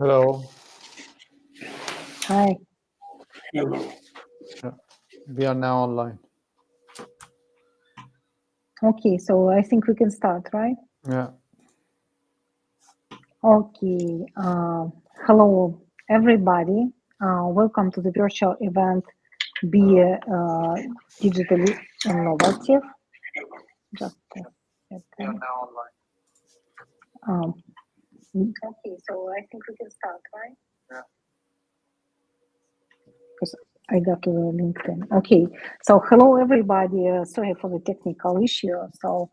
Hello. Hi. We are now online. Okay, so I think we can start, right? Yeah. Okay. Hello, everybody. Welcome to the virtual event, Be Digitally Innovative. Just a second. We are now online. Okay, so I think we can start, right? Yeah. Because I got to LinkedIn. Okay, so hello, everybody. Sorry for the technical issue. So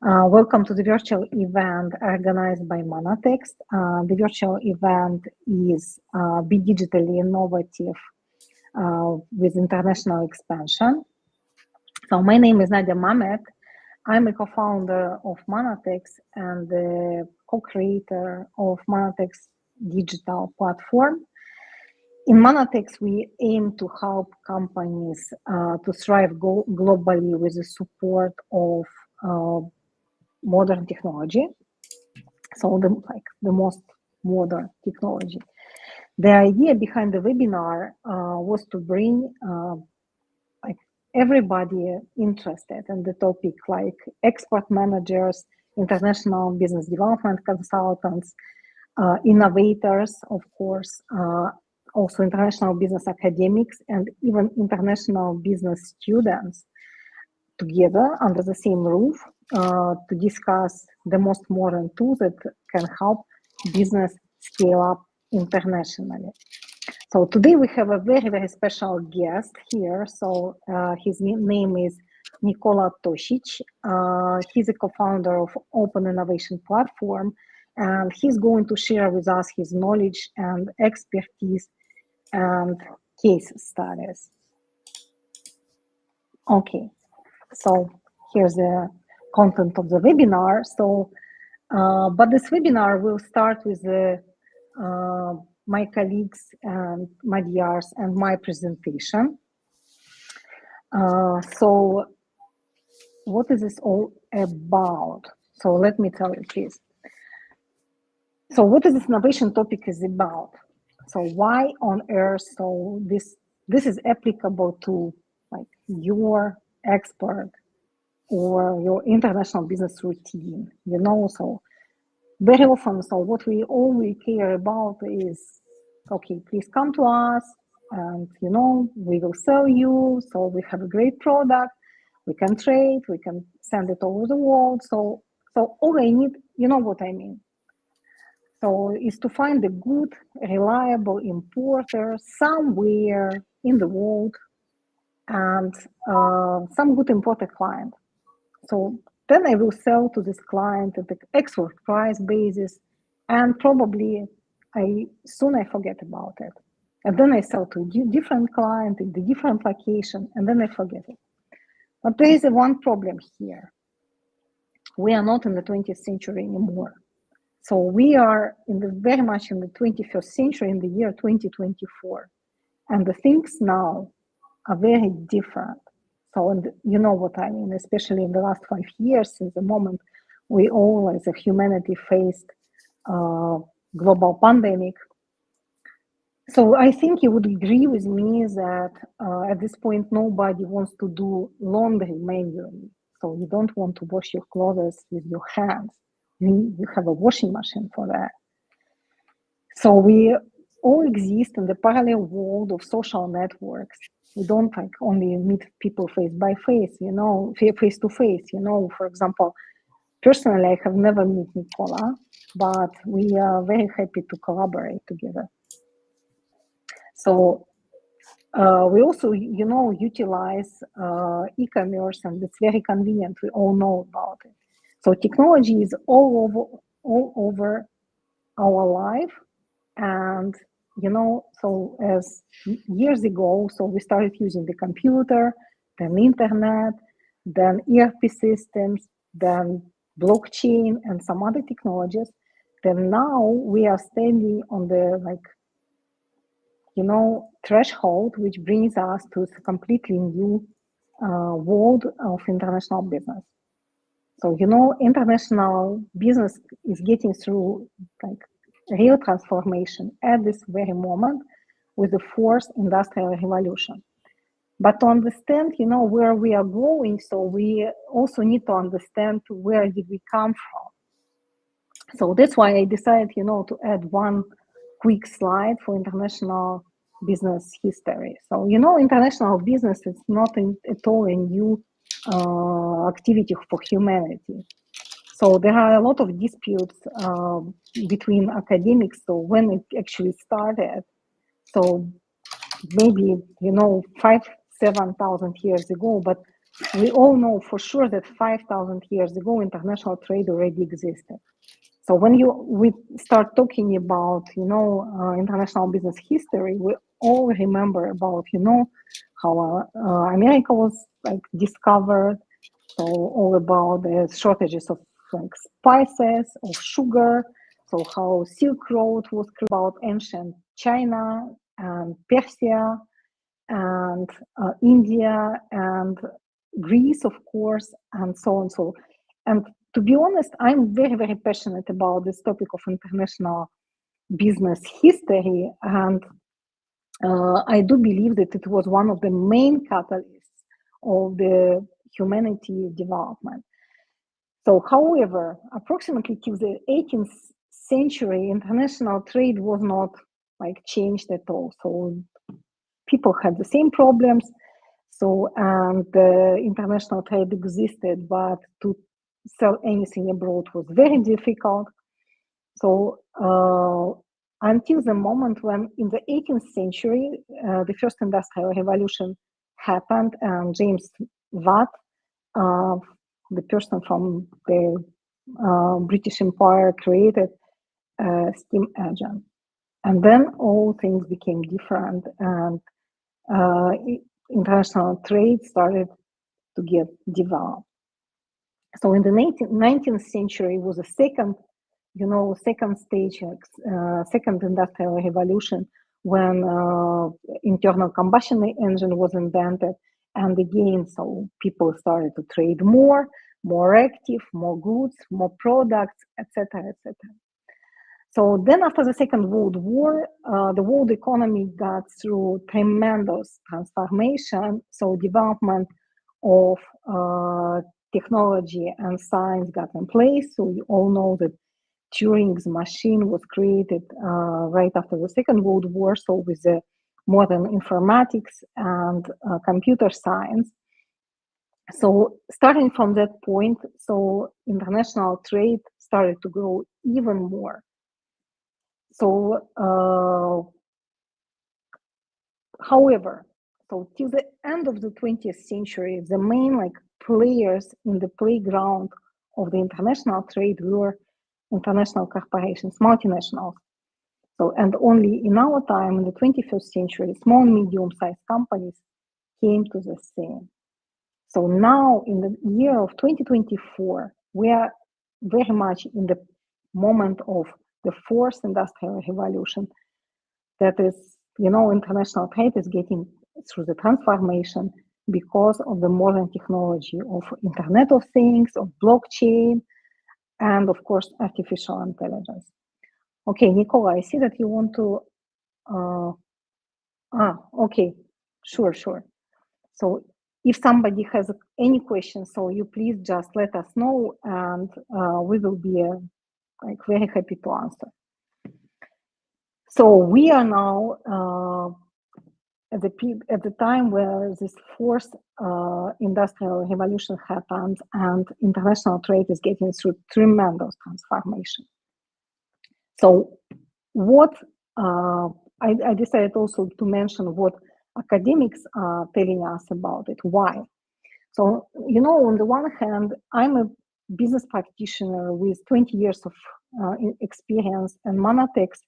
welcome to the virtual event organized by Monotext. The virtual event is Be Digitally Innovative with International Expansion. So my name is Nadia Mamet. I'm a co-founder of Monotext and the co-creator of Monotext digital platform. In Monotext, we aim to help companies to thrive globally with the support of modern technology, so the most modern technology. The idea behind the webinar was to bring everybody interested in the topic, like expert managers, international business development consultants, innovators, of course, also international business academics, and even international business students together under the same roof to discuss the most modern tools that can help business scale up internationally. So today we have a very, very special guest here. So his name is Nikola Tosic. He's a co-founder of Open Innovation Platform, and he's going to share with us his knowledge and expertise and case studies. Okay. So here's the content of the webinar. So, but this webinar will start with my colleagues and Madiar's and my presentation. So what is this all about? So let me tell you, please. So what is this innovation topic is about? So why on earth? So this is applicable to like your expert or your international business routine, so very often, so what we all care about is, okay, please come to us and, we will sell you. So we have a great product, we can trade, we can send it over the world. So all I need, you know what I mean? So is to find a good, reliable importer somewhere in the world and some good importer client. So then I will sell to this client at the export price basis, and probably I forget about it. And then I sell to a different client in the different location, and then I forget it. But there is one problem here. We are not in the 20th century anymore. So we are very much in the 21st century, in the year 2024. And the things now are very different. So, and you know what I mean, especially in the last 5 years, since the moment we all as a humanity faced global pandemic. So I think you would agree with me that at this point, nobody wants to do laundry manually. So you don't want to wash your clothes with your hands. You have a washing machine for that. So we all exist in the parallel world of social networks. We don't only meet people face by face, face to face. For example, personally, I have never met Nicola, but we are very happy to collaborate together. So we also, utilize e-commerce, and it's very convenient. We all know about it. So technology is all over our life. And, so as years ago, so we started using the computer, then internet, then ERP systems, then blockchain and some other technologies. Then now we are standing on the threshold, which brings us to a completely new world of international business. So, international business is getting through real transformation at this very moment with the fourth industrial revolution. But to understand, where we are going, so we also need to understand where did we come from. So that's why I decided, to add one quick slide for international business history. So, international business is not at all a new activity for humanity. So there are a lot of disputes between academics. So when it actually started, so maybe 7,000 years ago, but we all know for sure that 5,000 years ago international trade already existed. So when we start talking about international business history, we all remember about how America was discovered. So all about the shortages of spices, of sugar. So how Silk Road was about ancient China and Persia and India and Greece, of course, and so on. And to be honest, I'm very, very passionate about this topic of international business history. And I do believe that it was one of the main catalysts of the humanity development. So, however, approximately till the 18th century, international trade was not changed at all. So people had the same problems. So, and the international trade existed, but to sell anything abroad was very difficult. So until the moment when in the 18th century, the first industrial revolution happened, and James Watt, the person from the British Empire, created a steam engine. And then all things became different, and international trade started to get developed. So in the 19th century was a second stage, second industrial revolution, when internal combustion engine was invented. And again, so people started to trade more active, more goods, more products, etc., etc. So then after the Second World War, the world economy got through tremendous transformation. So development of technology and science got in place. So you all know that Turing's machine was created right after the Second World War. So with the modern informatics and computer science. So starting from that point, so international trade started to grow even more. So, however, so till the end of the 20th century, the main players in the playground of the international trade were international corporations, multinationals. So, and only in our time, in the 21st century, small and medium-sized companies came to the scene. So now, in the year of 2024, we are very much in the moment of the fourth industrial revolution. That is, international trade is getting through the transformation because of the modern technology of Internet of Things, of blockchain, and of course, artificial intelligence. Okay, Nicola, I see that you want to. Okay, sure. So if somebody has any questions, so you please just let us know, and we will be very happy to answer. So we are now at the time where this fourth industrial revolution happened, and international trade is getting through tremendous transformation. So what I decided also to mention what academics are telling us about it. Why? So, on the one hand, I'm a business practitioner with 20 years of experience, and Monatex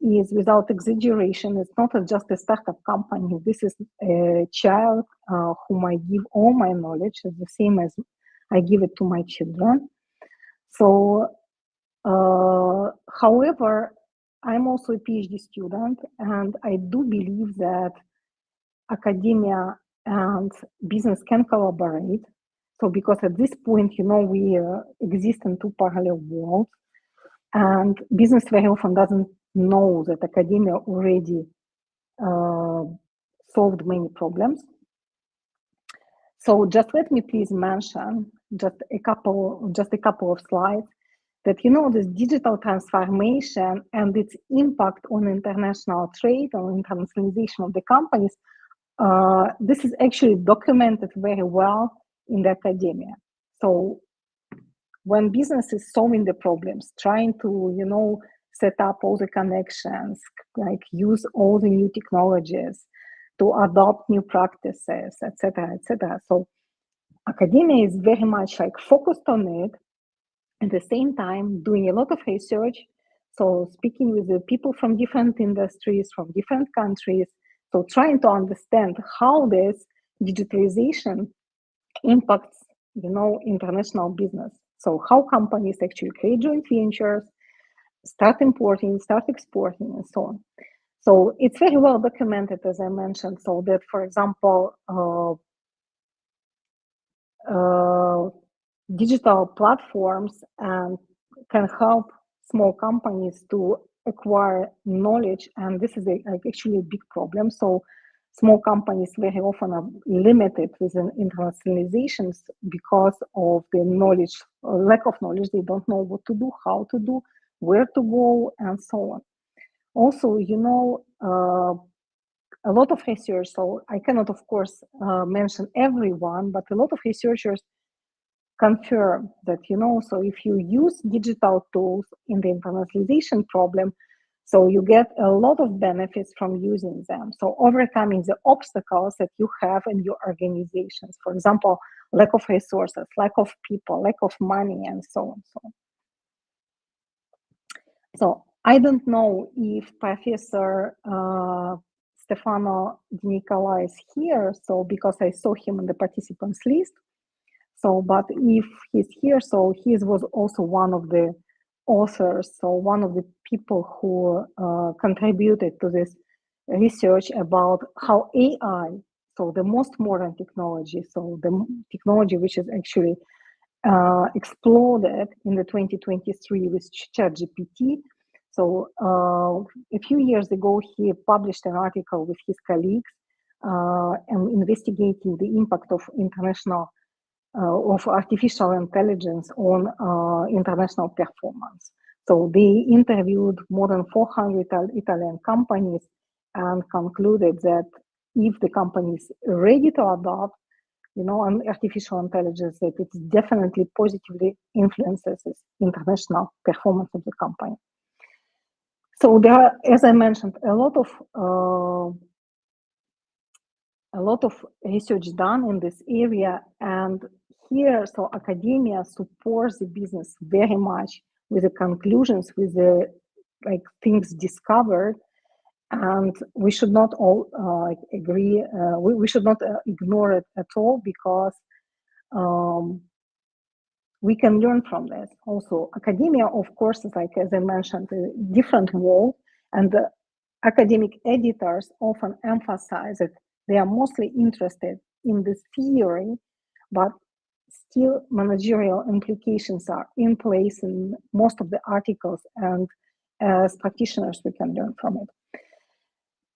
is, without exaggeration, it's not just a startup company. This is a child whom I give all my knowledge, the same as I give it to my children. So, however, I'm also a PhD student, and I do believe that academia and business can collaborate. So because at this point, we exist in two parallel worlds. And business very often doesn't know that academia already solved many problems. So just let me please mention just a couple of slides that this digital transformation and its impact on international trade, on internationalization of the companies, this is actually documented very well in the academia. So when business is solving the problems, trying to set up all the connections, like use all the new technologies, to adopt new practices, etc., etc. So academia is very much like focused on it, at the same time doing a lot of research. So speaking with the people from different industries, from different countries, so trying to understand how this digitalization impacts, international business. So how companies actually create joint ventures, start importing, start exporting, and so on. So it's very well documented, as I mentioned, so that, for example, digital platforms can help small companies to acquire knowledge, and this is actually a big problem. So small companies very often are limited within internationalizations because of the knowledge, lack of knowledge. They don't know what to do, how to do, where to go, and so on. Also, a lot of research, so I cannot, of course, mention everyone, but a lot of researchers confirm that, so if you use digital tools in the internationalization problem, so you get a lot of benefits from using them. So overcoming the obstacles that you have in your organizations, for example, lack of resources, lack of people, lack of money, and so on. So I don't know if Professor Stefano Di Nicola is here, so because I saw him in the participants list. So, but if he's here, so he was also one of the authors, so one of the people who contributed to this research about how AI, so the most modern technology, so the technology which is actually exploded in the 2023 with ChatGPT. So a few years ago, he published an article with his colleagues and investigating the impact of of artificial intelligence on international performance. So they interviewed more than 400 Italian companies and concluded that if the company is ready to adopt, on artificial intelligence, that it definitely positively influences international performance of the company. So there are, as I mentioned, a lot of research done in this area, and here, so academia supports the business very much with the conclusions, with the things discovered, and we should not all agree. We should not ignore it at all, because we can learn from this. Also, academia, of course, is as I mentioned, a different world, and the academic editors often emphasize that they are mostly interested in this theory, but still managerial implications are in place in most of the articles, and as practitioners, we can learn from it.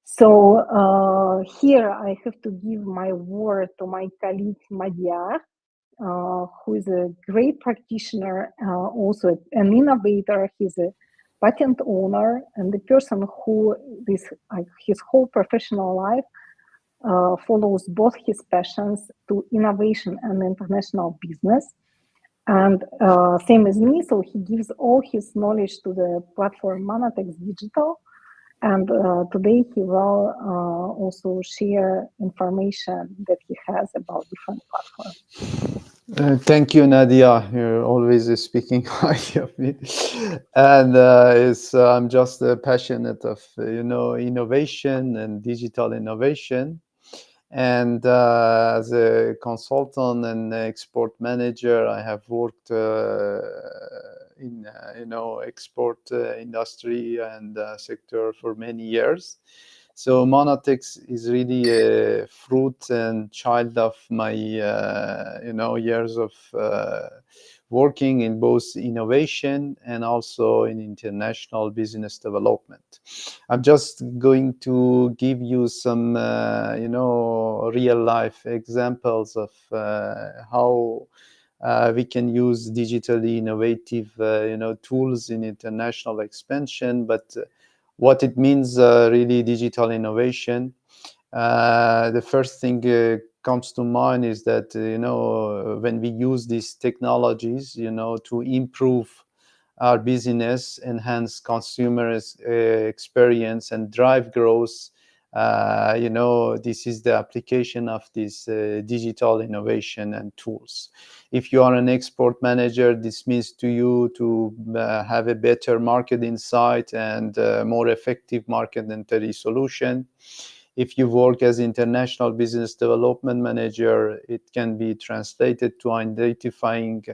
So here I have to give my word to my colleague Madhyar, who is a great practitioner, also an innovator. He's a patent owner, and the person who his whole professional life follows both his passions to innovation and international business. And same as me, so he gives all his knowledge to the platform Monotex Digital. And today he will also share information that he has about different platforms. Thank you, Nadia. You're always speaking highly of me, and I'm just passionate of innovation and digital innovation. And as a consultant and export manager, I have worked in export industry and sector for many years. So Monotex is really a fruit and child of my years of working in both innovation and also in international business development. I'm just going to give you some, real life examples of how we can use digitally innovative, tools in international expansion. But what it means, really, digital innovation. The first thing comes to mind is that when we use these technologies, to improve our business, enhance consumers' experience, and drive growth. This is the application of this digital innovation and tools. If you are an export manager, this means to you to have a better market insight and more effective market entry solution. If you work as international business development manager, it can be translated to identifying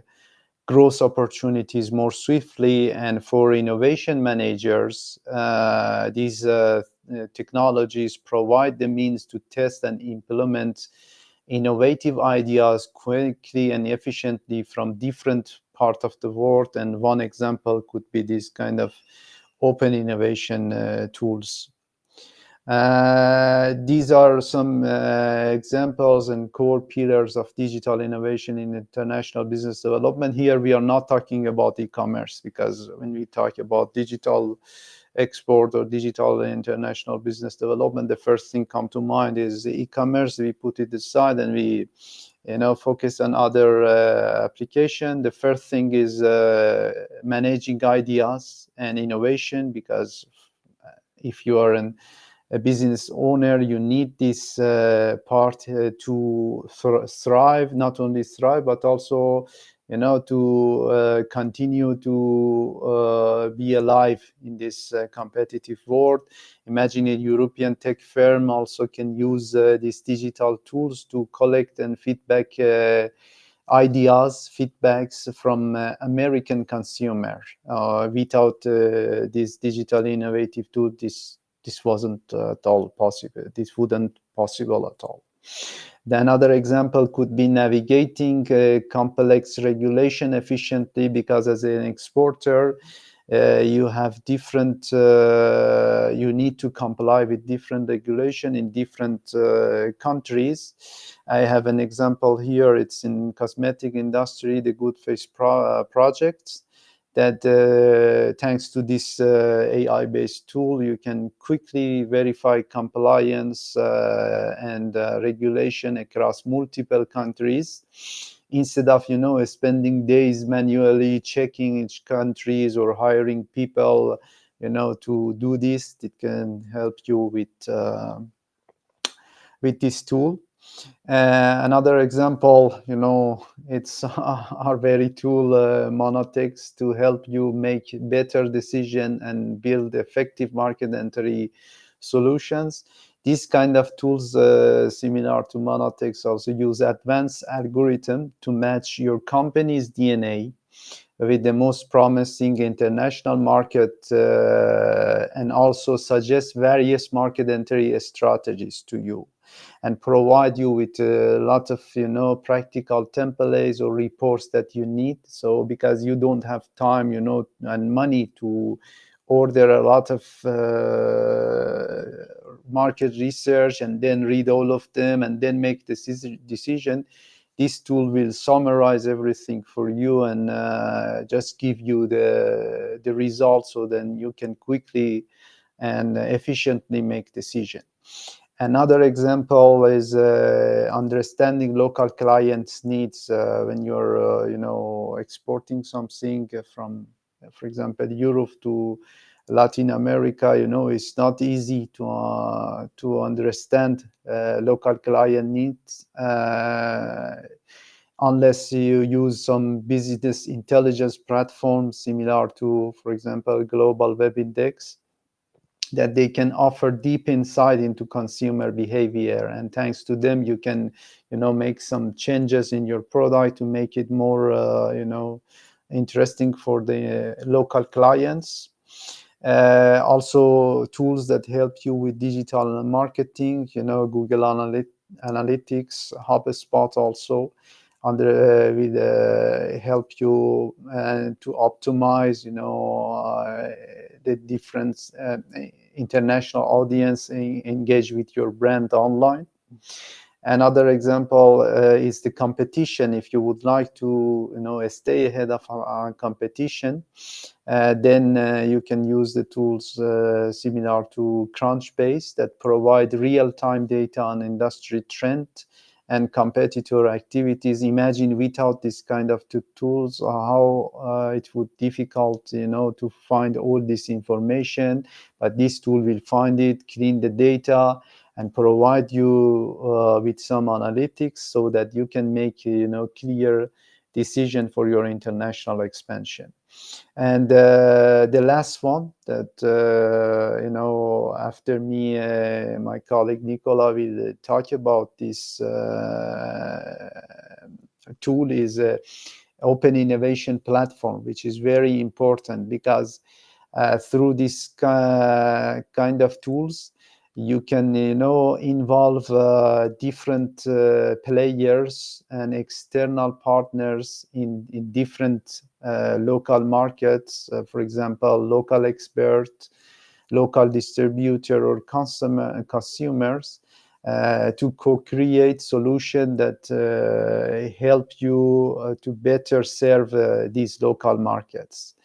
growth opportunities more swiftly. And for innovation managers, these technologies provide the means to test and implement innovative ideas quickly and efficiently from different parts of the world. And one example could be this kind of open innovation tools. These are some examples and core pillars of digital innovation in international business development. Here we are not talking about e-commerce, because when we talk about digital export or digital international business development, the first thing come to mind is e-commerce. We put it aside and we focus on other application. The first thing is managing ideas and innovation, because if you are a business owner, you need this part to thrive, not only thrive, but also, to continue to be alive in this competitive world. Imagine a European tech firm also can use these digital tools to collect and feedback ideas, feedbacks from American consumer. Without this digital innovative tool, this wasn't at all possible. This wouldn't possible at all. The another example could be navigating complex regulation efficiently, because as an exporter, you have different, you need to comply with different regulation in different countries. I have an example here. It's in cosmetic industry, the Good Face project, that thanks to this AI-based tool, you can quickly verify compliance and regulation across multiple countries, instead of spending days manually checking each countries or hiring people to do this. It can help you with this tool. Another example, it's our very tool, Monotex, to help you make better decision and build effective market entry solutions. These kind of tools, similar to Monotex, also use advanced algorithm to match your company's DNA with the most promising international market, and also suggest various market entry strategies to you, and provide you with a lot of practical templates or reports that you need. So because you don't have time and money to order a lot of market research and then read all of them and then make decision, this tool will summarize everything for you and just give you the results, so then you can quickly and efficiently make decision. Another example is understanding local clients' needs when you're exporting something from, for example, Europe to Latin America. It's not easy to understand local client needs unless you use some business intelligence platform similar to, for example, Global Web Index, that they can offer deep insight into consumer behavior, and thanks to them you can make some changes in your product to make it more interesting for the local clients. Also tools that help you with digital marketing, Google Analytics, HubSpot also help you to optimize, the different international audience engage with your brand online. Another example is the competition. If you would like to, stay ahead of our competition, then you can use the tools similar to Crunchbase that provide real-time data on industry trend and competitor activities. Imagine without this kind of tools, how it would be difficult, to find all this information. But this tool will find it, clean the data, and provide you with some analytics so that you can make clear decision for your international expansion. And the last one that after me, my colleague Nicola will talk about this tool is open innovation platform, which is very important because through this kind of tools, you can involve different players and external partners in different local markets, for example, local expert, local distributor, or consumers, to co-create solutions that help you to better serve these local markets.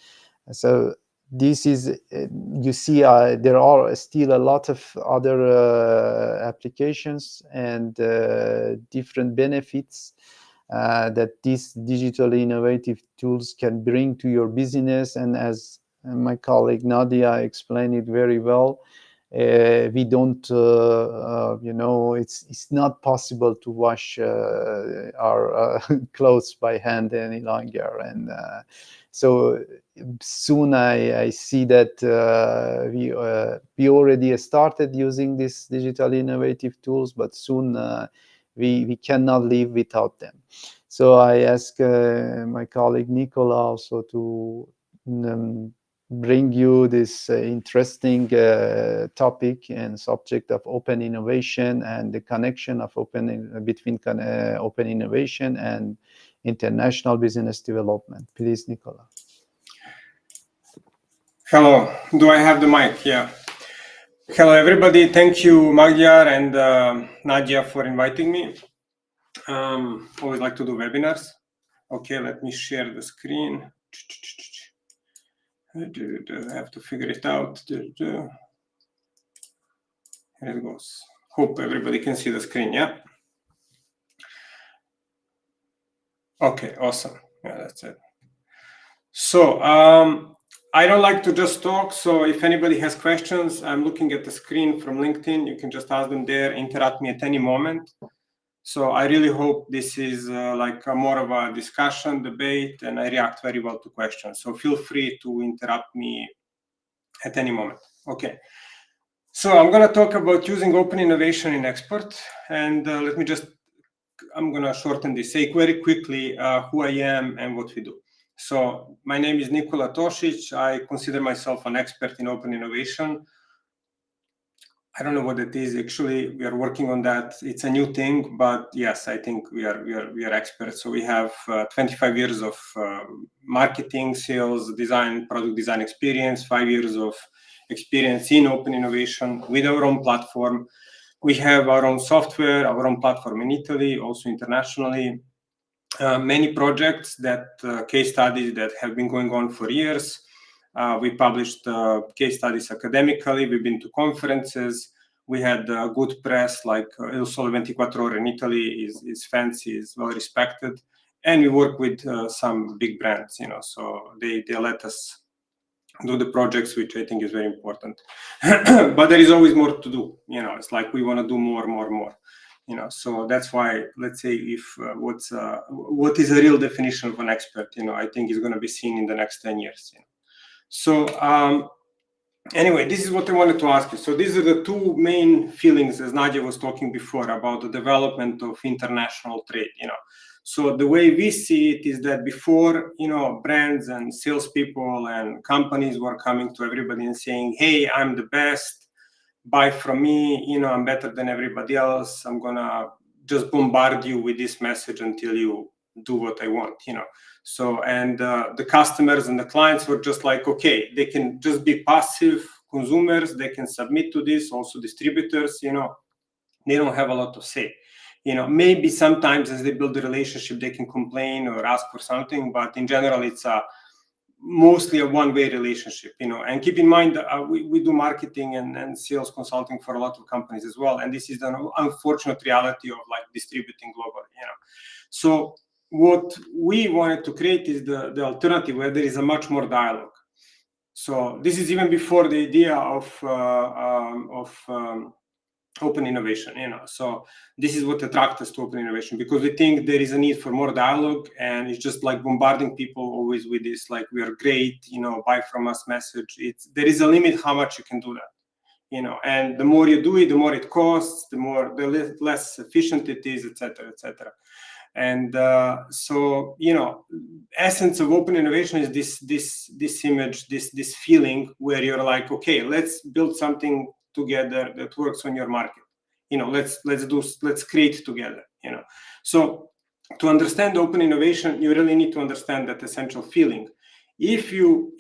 So this is, you see, there are still a lot of other applications and different benefits that these digital innovative tools can bring to your business. And as my colleague Nadia explained it very well, we don't, it's not possible to wash our clothes by hand any longer. And so soon I see that we already started using these digital innovative tools, but soon we cannot live without them. So I ask my colleague Nicola also to bring you this interesting topic and subject of open innovation and the connection of between open innovation and international business development. Please, Nicola. Hello, do I have the mic? Yeah. Hello, everybody. Thank you, Magyar and Nadia, for inviting me. Always like to do webinars. Okay, let me share the screen. I have to figure it out. Here it goes. Hope everybody can see the screen, yeah? Okay, awesome. Yeah, that's it. So, I don't like to just talk, so if anybody has questions, I'm looking at the screen from LinkedIn. You can just ask them there, interrupt me at any moment. So I really hope this is like more of a discussion, debate, and I react very well to questions. So feel free to interrupt me at any moment. Okay. So I'm going to talk about using open innovation in export. And let me just, I'm going to shorten this, say very quickly who I am and what we do. So my name is Nikola Tosic. I consider myself an expert in open innovation. I don't know what it is. Actually, we are working on that. It's a new thing, but yes, I think we are experts. So we have 25 years of marketing, sales, design, product design experience, 5 years of experience in open innovation with our own platform. We have our own software, our own platform in Italy, also internationally. Many projects case studies that have been going on for years. We published case studies academically. We've been to conferences. We had good press, like Il Sole 24 Ore in Italy is fancy, is well respected. And we work with some big brands, so they let us do the projects, which I think is very important. But there is always more to do. It's like we want to do more. So that's why, let's say, if what is a real definition of an expert, I think is going to be seen in the next 10 years. So anyway, this is what I wanted to ask you. So these are the two main feelings, as Nadia was talking before, about the development of international trade. So the way we see it is that before, brands and salespeople and companies were coming to everybody and saying, "Hey, I'm the best. Buy from me, I'm better than everybody else. I'm gonna just bombard you with this message until you do what I want, So, and the customers and the clients were just like, okay, they can just be passive consumers, they can submit to this, also distributors, they don't have a lot of say. Maybe sometimes as they build the relationship, they can complain or ask for something, but in general, it's mostly a one-way relationship, and keep in mind that we do marketing and sales consulting for a lot of companies as well. And this is the unfortunate reality of like distributing globally, So what we wanted to create is the alternative where there is a much more dialogue. So this is even before the idea of open innovation, So this is what attracts us to open innovation, because we think there is a need for more dialogue, and it's just like bombarding people always with this, like, we are great, buy from us message. There is a limit how much you can do that, and the more you do it, the more it costs, the less efficient it is, etc., etc. And so, essence of open innovation is this image, this feeling where you're like, okay, let's build something together that works on your market. Let's create together. So to understand open innovation, you really need to understand that essential feeling. If you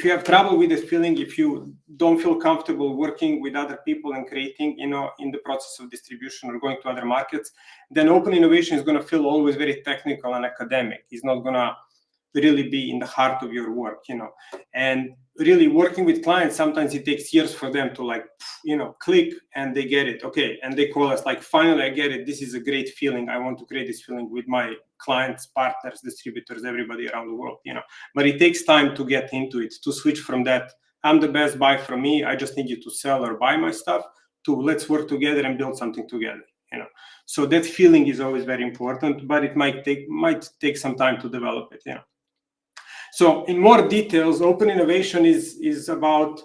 have trouble with this feeling, if you don't feel comfortable working with other people and creating, in the process of distribution or going to other markets, then open innovation is going to feel always very technical and academic. It's not going to really be in the heart of your work, and really working with clients, sometimes it takes years for them to like, click, and they get it. Okay. And they call us like, finally, I get it. This is a great feeling. I want to create this feeling with my clients, partners, distributors, everybody around the world, but it takes time to get into it, to switch from that, I'm the best, buy from me, I just need you to sell or buy my stuff, to let's work together and build something together, So that feeling is always very important, but it might take some time to develop it, So in more details, open innovation is about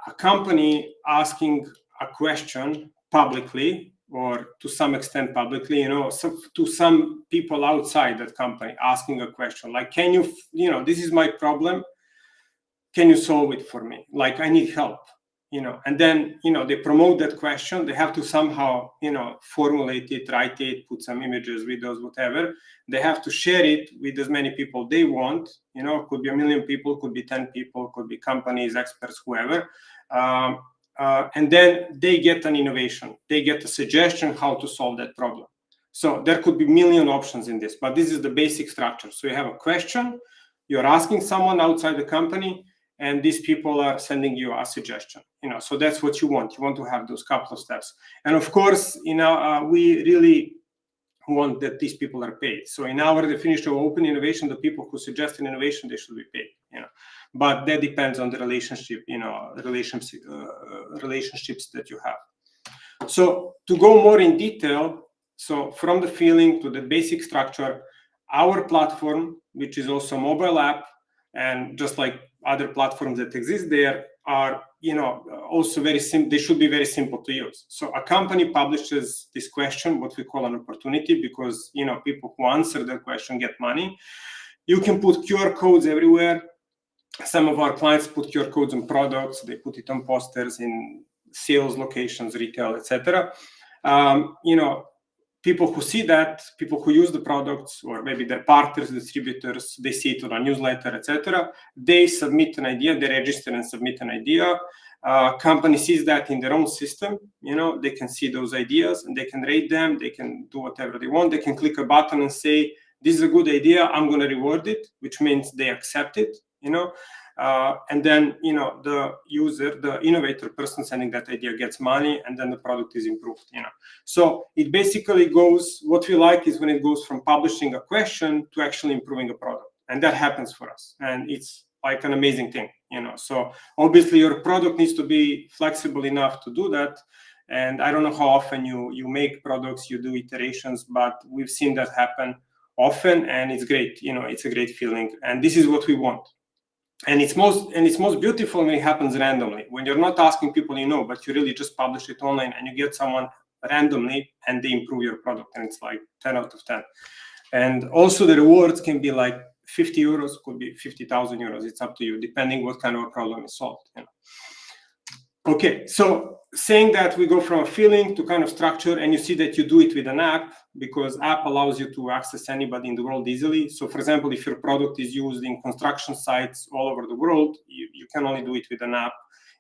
a company asking a question publicly, or to some extent publicly, to some people outside that company, asking a question like, can you, this is my problem, can you solve it for me? Like, I need help, and then, they promote that question. They have to somehow, formulate it, write it, put some images, videos, whatever. They have to share it with as many people they want, could be 1 million people, could be 10 people, could be companies, experts, whoever. And then they get an innovation. They get a suggestion how to solve that problem. So there could be 1 million options in this, but this is the basic structure. So you have a question, you're asking someone outside the company, and these people are sending you a suggestion, so that's what you want. You want to have those couple of steps. And of course, we really want that these people are paid. So in our definition of open innovation, the people who suggest an innovation, they should be paid, but that depends on the relationship, relationships that you have. So to go more in detail, so from the feeling to the basic structure, our platform, which is also a mobile app, and just like other platforms that exist there, are also very simple. They should be very simple to use. So a company publishes this question, what we call an opportunity, because people who answer that question get money. You can put QR codes everywhere. Some of our clients put QR codes on products. They put it on posters in sales locations, retail, etc. People who see that, people who use the products, or maybe their partners, distributors, they see it on a newsletter, etc. They submit an idea, they register and submit an idea. Company sees that in their own system. They can see those ideas and they can rate them. They can do whatever they want. They can click a button and say, this is a good idea, I'm going to reward it, which means they accept it, and then, the user, the innovator person sending that idea gets money, and then the product is improved, So it basically goes, what we like is when it goes from publishing a question to actually improving a product. And that happens for us. And it's like an amazing thing, So obviously your product needs to be flexible enough to do that. And I don't know how often you make products, you do iterations, but we've seen that happen often, and it's great. It's a great feeling, and this is what we want. And it's most beautiful when it happens randomly, when you're not asking people but you really just publish it online and you get someone randomly and they improve your product, and it's like 10 out of 10. And also the rewards can be like 50 euros, could be 50,000 euros. It's up to you, depending what kind of a problem is solved. Okay, so saying that we go from a feeling to kind of structure, and you see that you do it with an app, because app allows you to access anybody in the world easily. So for example, if your product is used in construction sites all over the world, you can only do it with an app.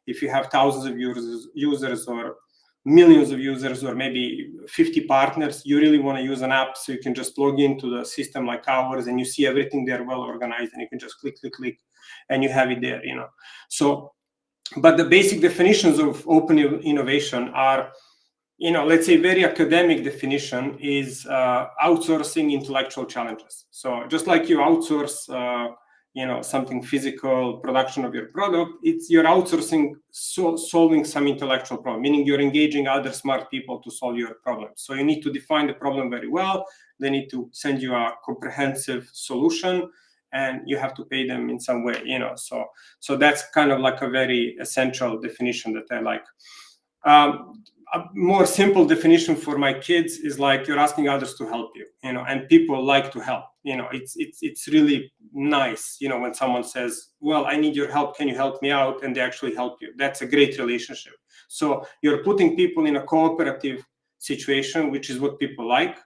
If you have thousands of users or millions of users, or maybe 50 partners, you really want to use an app, so you can just log into the system like ours, and you see everything there well organized, and you can just click, and you have it there, So, but the basic definitions of open innovation are, let's say very academic definition is outsourcing intellectual challenges. So just like you outsource, something physical, production of your product, you're outsourcing solving some intellectual problem, meaning you're engaging other smart people to solve your problem. So you need to define the problem very well. They need to send you a comprehensive solution, and you have to pay them in some way, So that's kind of like a very essential definition that I like. A more simple definition for my kids is like you're asking others to help you, and people like to help. It's really nice, when someone says, well, I need your help, can you help me out? And they actually help you. That's a great relationship. So you're putting people in a cooperative situation, which is what people like.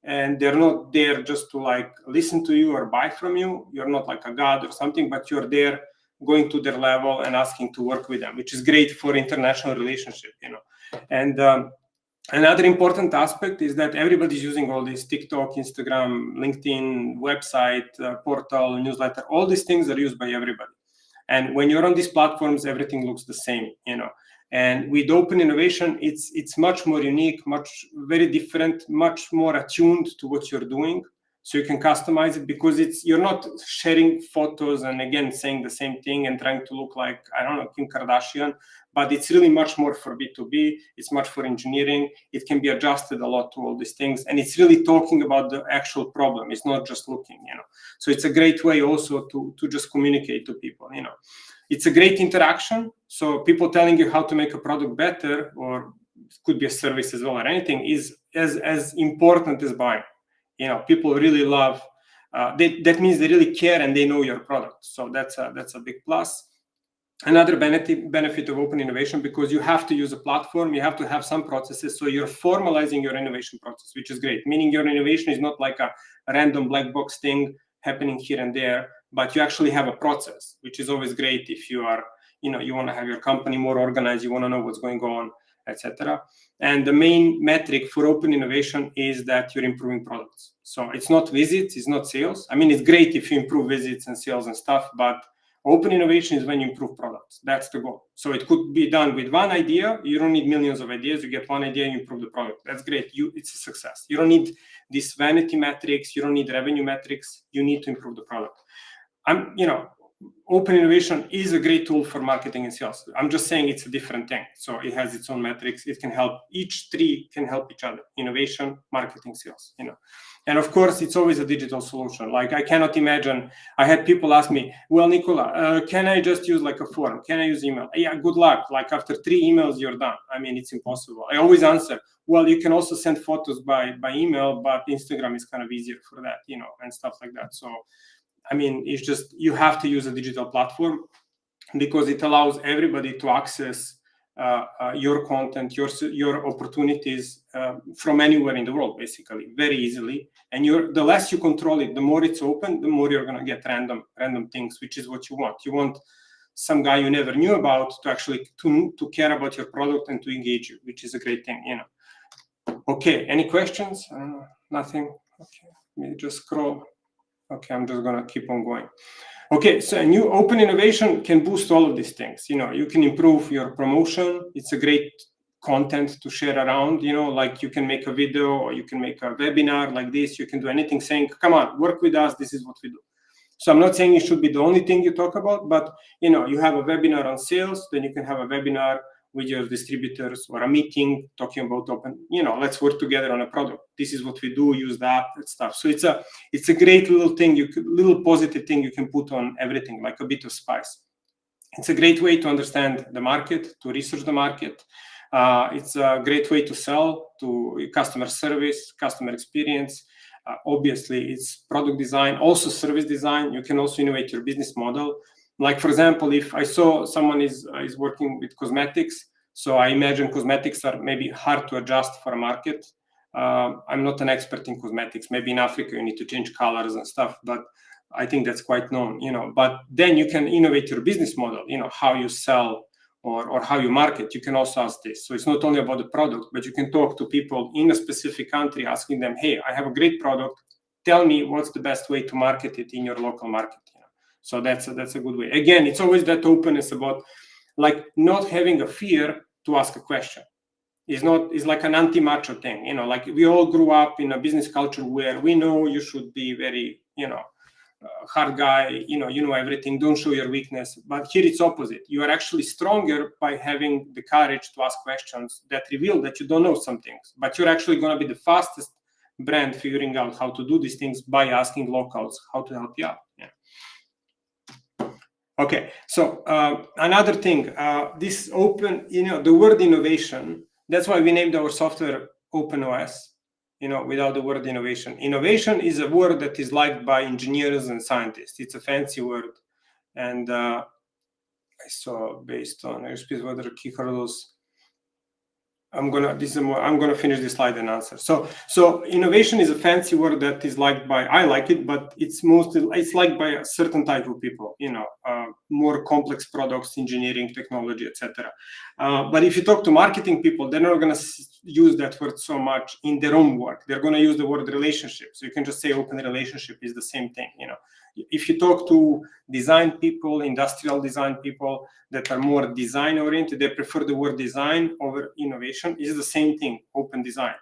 And they're not there just to like listen to you or buy from you. You're not like a god or something, but you're there going to their level and asking to work with them, which is great for international relationship, And another important aspect is that everybody's using all these TikTok, Instagram, LinkedIn, website, portal, newsletter. All these things are used by everybody. And when you're on these platforms, everything looks the same, And with open innovation, it's much more unique, very different, much more attuned to what you're doing. So you can customize it, because you're not sharing photos and again saying the same thing and trying to look like, I don't know, Kim Kardashian, but it's really much more for B2B. It's much for engineering. It can be adjusted a lot to all these things. And it's really talking about the actual problem. It's not just looking, So it's a great way also to just communicate to people, It's a great interaction. So people telling you how to make a product better, or it could be a service as well or anything, is as important as buying. People really love, that means they really care and they know your product. So that's a big plus. Another benefit of open innovation, because you have to use a platform, you have to have some processes. So you're formalizing your innovation process, which is great. Meaning your innovation is not like a random black box thing happening here and there, but you actually have a process, which is always great if you are, you want to have your company more organized, you want to know what's going on, etc. And the main metric for open innovation is that you're improving products. So it's not visits, it's not sales. I mean, it's great if you improve visits and sales and stuff, but open innovation is when you improve products. That's the goal. So it could be done with one idea. You don't need millions of ideas. You get one idea and you improve the product. That's great. It's a success. You don't need these vanity metrics. You don't need revenue metrics. You need to improve the product. Open innovation is a great tool for marketing and sales. I'm just saying it's a different thing. So it has its own metrics. It can help. Each three can help each other: innovation, marketing, sales. And of course, it's always a digital solution. Like I cannot imagine. I had people ask me, "Well, Nicola, can I just use like a forum? Can I use email?" Yeah, good luck. Like after 3 emails, you're done. I mean, it's impossible. I always answer, "Well, you can also send photos by email, but Instagram is kind of easier for that, and stuff like that." So. I mean, it's just you have to use a digital platform because it allows everybody to access your content, your opportunities from anywhere in the world, basically, very easily. And the less you control it, the more it's open, the more you're going to get random things, which is what you want. You want some guy you never knew about to actually to care about your product and to engage you, which is a great thing, Okay, any questions? Nothing. Okay, let me just scroll. Okay, I'm just going to keep on going. Okay, so a new open innovation can boost all of these things. You can improve your promotion. It's a great content to share around, like you can make a video or you can make a webinar like this. You can do anything saying, come on, work with us. This is what we do. So I'm not saying it should be the only thing you talk about, but, you have a webinar on sales, then you can have a webinar with your distributors or a meeting talking about open, let's work together on a product. This is what we do, use that and stuff. So it's a great little thing, little positive thing you can put on everything, like a bit of spice. It's a great way to understand the market, to research the market. It's a great way to sell, to customer service, customer experience. Obviously, it's product design, also service design. You can also innovate your business model. Like, for example, if I saw someone is working with cosmetics, So I imagine cosmetics are maybe hard to adjust for a market. I'm not an expert in cosmetics. Maybe in Africa you need to change colors and stuff, but I think that's quite known, But then you can innovate your business model, how you sell or how you market. You can also ask this. So it's not only about the product, but you can talk to people in a specific country, asking them, hey, I have a great product. Tell me what's the best way to market it in your local market. So that's a good way. Again, it's always that openness about like not having a fear to ask a question. It's like an anti-macho thing, like we all grew up in a business culture where we know you should be very, hard guy, you know everything, don't show your weakness. But here it's opposite. You are actually stronger by having the courage to ask questions that reveal that you don't know some things, but you're actually going to be the fastest brand figuring out how to do these things by asking locals how to help you out. Okay, so another thing, this open, the word innovation, that's why we named our software OpenOS, without the word innovation. Innovation is a word that is liked by engineers and scientists. It's a fancy word. And I saw based on whether key hurdles. I'm gonna finish this slide and answer. So innovation is a fancy word that is liked by, I like it, but it's liked by a certain type of people, more complex products, engineering, technology, etc. But if you talk to marketing people, they're not gonna use that word so much in their own work. They're gonna use the word relationship. So you can just say open relationship is the same thing, If you talk to design people, industrial design people that are more design oriented, they prefer the word design over innovation. Is the same thing, open design.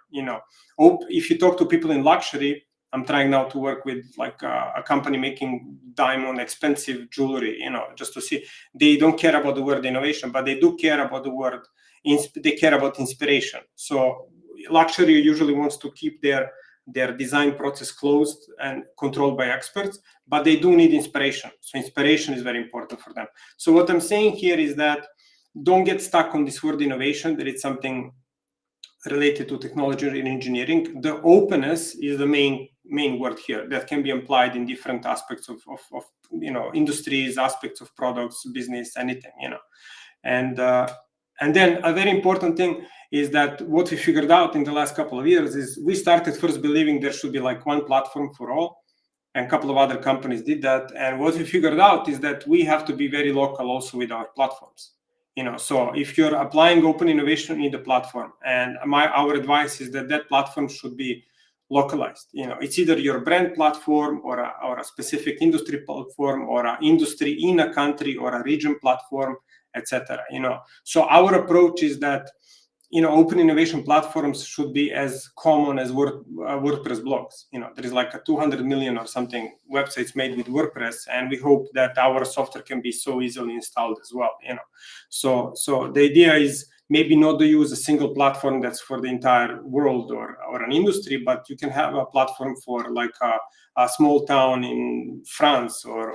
If you talk to people in luxury, I'm trying now to work with like a company making diamond expensive jewelry, just to see. They don't care about the word innovation, but they do care about the word. They care about inspiration. So luxury usually wants to keep their design process closed and controlled by experts, but they do need inspiration. So inspiration is very important for them. So what I'm saying here is that don't get stuck on this word innovation, that it's something related to technology and engineering. The openness is the main word here that can be applied in different aspects of industries, aspects of products, business, anything, And then a very important thing is that what we figured out in the last couple of years is we started first believing there should be like one platform for all, and a couple of other companies did that. And what we figured out is that we have to be very local also with our platforms. So if you're applying open innovation, you need a platform. And our advice is that platform should be localized. It's either your brand platform or a specific industry platform or an industry in a country or a region platform, etc. So our approach is that open innovation platforms should be as common as WordPress blogs. There is like a 200 million or something websites made with WordPress, and we hope that our software can be so easily installed as well. So the idea is maybe not to use a single platform that's for the entire world or an industry, but you can have a platform for like a small town in France or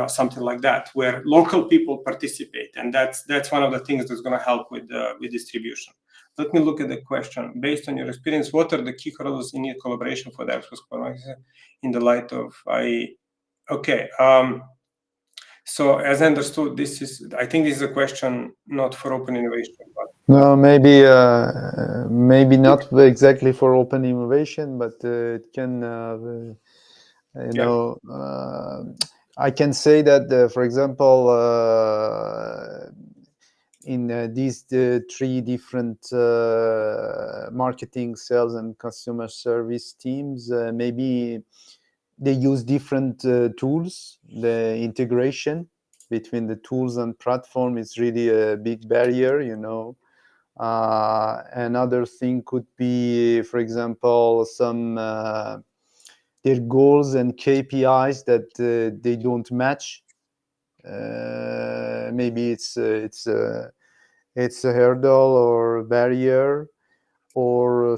something like that, where local people participate, and that's one of the things that's going to help with distribution. Let me look at the question. Based on your experience, what are the key hurdles in your collaboration for the in the light of okay. So as I understood, I think this is a question not for open innovation, but no, maybe not exactly for open innovation, but it can, I can say that, for example, in these three different marketing, sales, and customer service teams, maybe they use different tools. The integration between the tools and platform is really a big barrier, Another thing could be, for example, some their goals and KPIs that they don't match. Maybe it's a hurdle or a barrier, or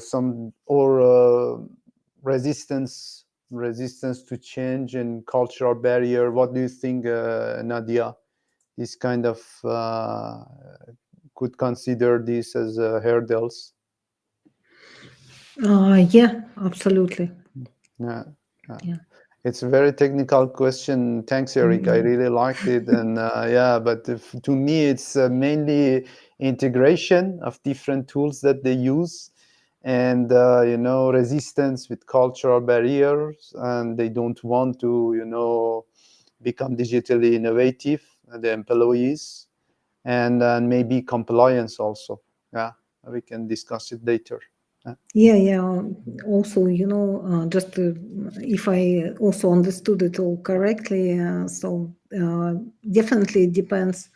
resistance to change and cultural barrier. What do you think, Nadia? This kind of could consider this as hurdles? Yeah, absolutely. Yeah. Yeah. It's a very technical question. Thanks, Eric. I really liked it. And but to me, it's mainly integration of different tools that they use, and resistance with cultural barriers, and they don't want to become digitally innovative, the employees, and maybe compliance also. Yeah, we can discuss it later. Yeah. Also, just if I also understood it all correctly, so definitely it depends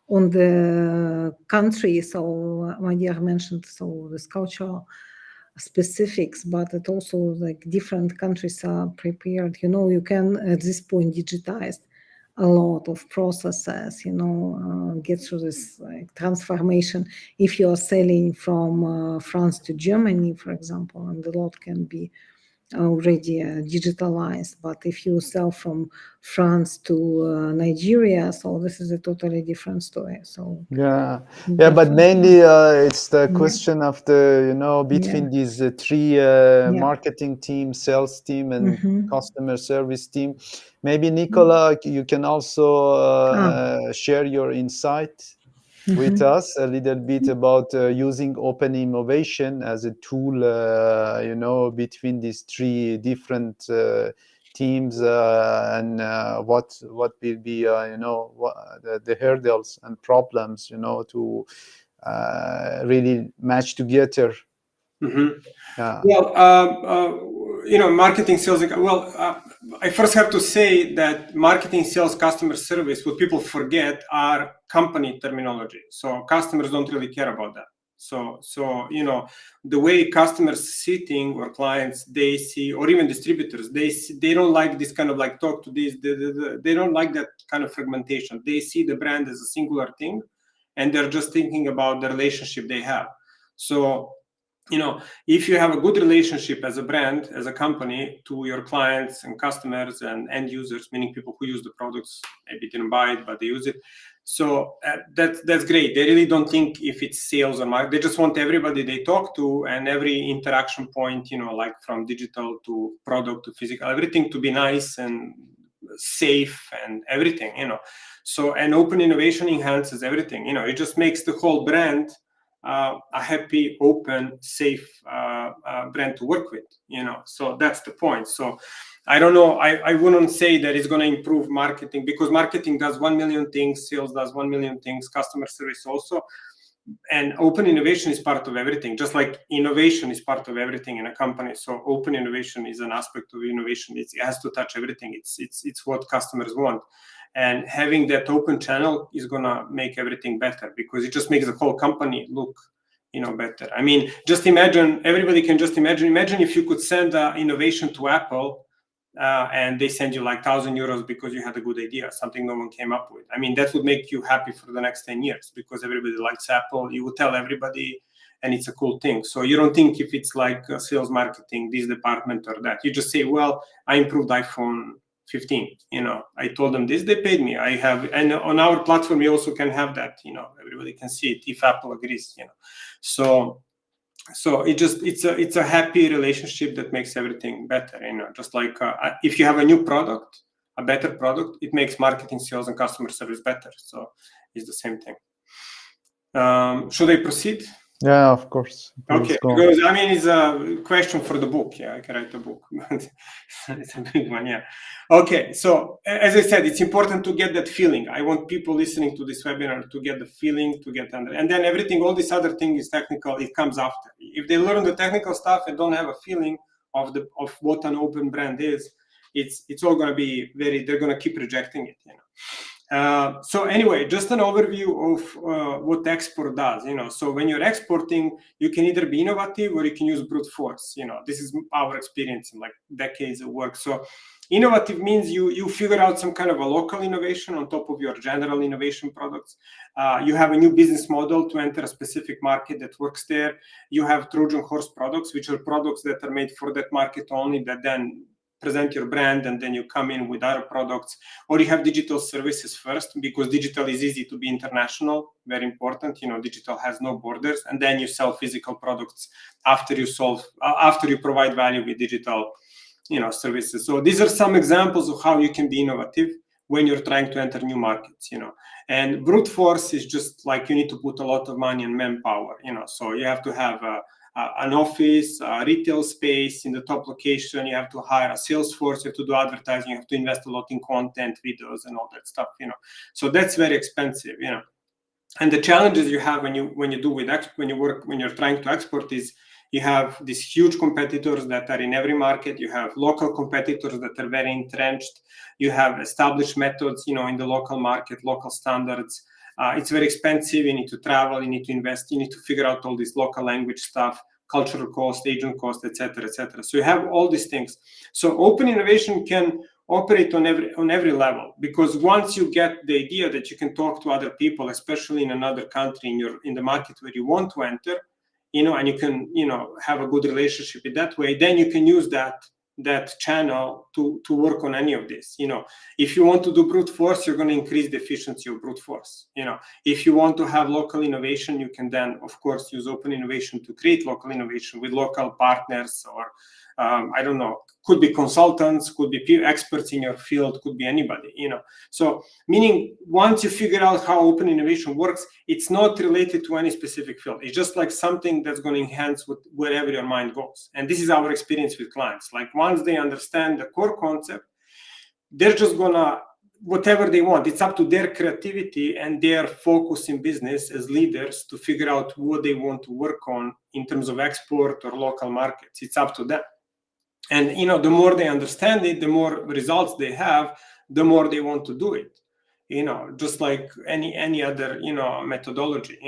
on the country. So Madia mentioned this cultural specifics, but it also like different countries are prepared. You can at this point digitize a lot of processes, get through this like transformation. If you are selling from France to Germany, for example, and a lot can be already digitalized, but if you sell from France to Nigeria, so this is a totally different story. So but mainly it's the question of the between these three marketing team, sales team, and customer service team. Maybe Nicola, you can also share your insight with us a little bit about using open innovation as a tool, between these three different teams, and what will be, the hurdles and problems, to really match together. Well, marketing, sales. Well, I first have to say that marketing, sales, customer service, what people forget are company terminology. So customers don't really care about that. So the way customers sitting or clients, they see, or even distributors, they don't like this kind of like talk to this. They don't like that kind of fragmentation. They see the brand as a singular thing, and they're just thinking about the relationship they have. So if you have a good relationship as a brand, as a company, to your clients and customers and end users, meaning people who use the products, maybe didn't buy it, but they use it. So that's great. They really don't think if it's sales or marketing. They just want everybody they talk to and every interaction point, like from digital to product to physical, everything to be nice and safe and everything, So, and open innovation enhances everything, it just makes the whole brand a happy, open, safe brand to work with, So that's the point. So I don't know. I wouldn't say that it's going to improve marketing, because marketing does 1 million things, sales does 1 million things, customer service also. And open innovation is part of everything, just like innovation is part of everything in a company. So open innovation is an aspect of innovation. It has to touch everything. It's what customers want. And having that open channel is going to make everything better, because it just makes the whole company look, better. I mean, just imagine, everybody can just imagine if you could send innovation to Apple, and they send you like 1,000 euros because you had a good idea, something no one came up with. I mean, that would make you happy for the next 10 years, because everybody likes Apple. You would tell everybody, and it's a cool thing. So you don't think if it's like sales, marketing, this department or that. You just say, well, I improved iPhone 15. I told them this, they paid me. I have, and on our platform, you also can have that. Everybody can see it if Apple agrees. So it's a happy relationship that makes everything better. Just like if you have a new product, a better product, it makes marketing, sales, and customer service better. So it's the same thing. Should I proceed? Yeah, of course. Okay, because it's a question for the book. Yeah, I can write a book. It's a big one. Yeah. Okay, so as I said, it's important to get that feeling. I want people listening to this webinar to get the feeling, to get under, and then everything, all this other thing is technical. It comes after. If they learn the technical stuff and don't have a feeling of what an open brand is, it's all going to be they're going to keep rejecting it. So anyway, just an overview of what export does. So when you're exporting, you can either be innovative or you can use brute force. This is our experience in like decades of work. So innovative means you figure out some kind of a local innovation on top of your general innovation products. You have a new business model to enter a specific market that works there. You have Trojan horse products, which are products that are made for that market only, that then present your brand, and then you come in with other products. Or you have digital services first, because digital is easy to be international, very important. Digital has no borders. And then you sell physical products after you provide value with digital services. So these are some examples of how you can be innovative when you're trying to enter new markets, and brute force is just like you need to put a lot of money and manpower, so you have to have an office, a retail space in the top location, you have to hire a sales force, you have to do advertising, you have to invest a lot in content, videos, and all that stuff, so that's very expensive, and the challenges you have when you're trying to export is you have these huge competitors that are in every market. You have local competitors that are very entrenched. You have established methods, in the local market, local standards. It's very expensive. You need to travel. You need to invest. You need to figure out all this local language stuff, cultural cost, agent cost, etc., etc. So you have all these things. So open innovation can operate on every level, because once you get the idea that you can talk to other people, especially in another country, in the market where you want to enter, and you can have a good relationship in that way, then you can use that channel to work on any of this. If you want to do brute force, you're going to increase the efficiency of brute force. If you want to have local innovation, you can then of course use open innovation to create local innovation with local partners, or I don't know, could be consultants, could be experts in your field, could be anybody, So meaning once you figure out how open innovation works, it's not related to any specific field. It's just like something that's going to enhance wherever your mind goes. And this is our experience with clients. Like once they understand the core concept, they're just gonna, whatever they want, it's up to their creativity and their focus in business as leaders to figure out what they want to work on in terms of export or local markets. It's up to them. And the more they understand it, the more results they have, the more they want to do it. Just like any other methodology.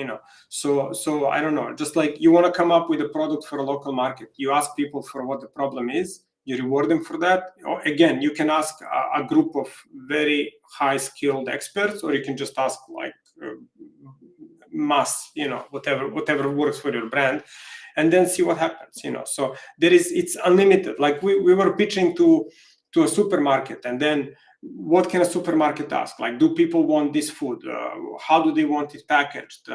So I don't know. Just like you want to come up with a product for a local market, you ask people for what the problem is, you reward them for that. Or again, you can ask a group of very high skilled experts, or you can just ask like mass, whatever works for your brand, and then see what happens. So it's unlimited. Like we were pitching to a supermarket, and then what can a supermarket ask? Like, do people want this food? How do they want it packaged?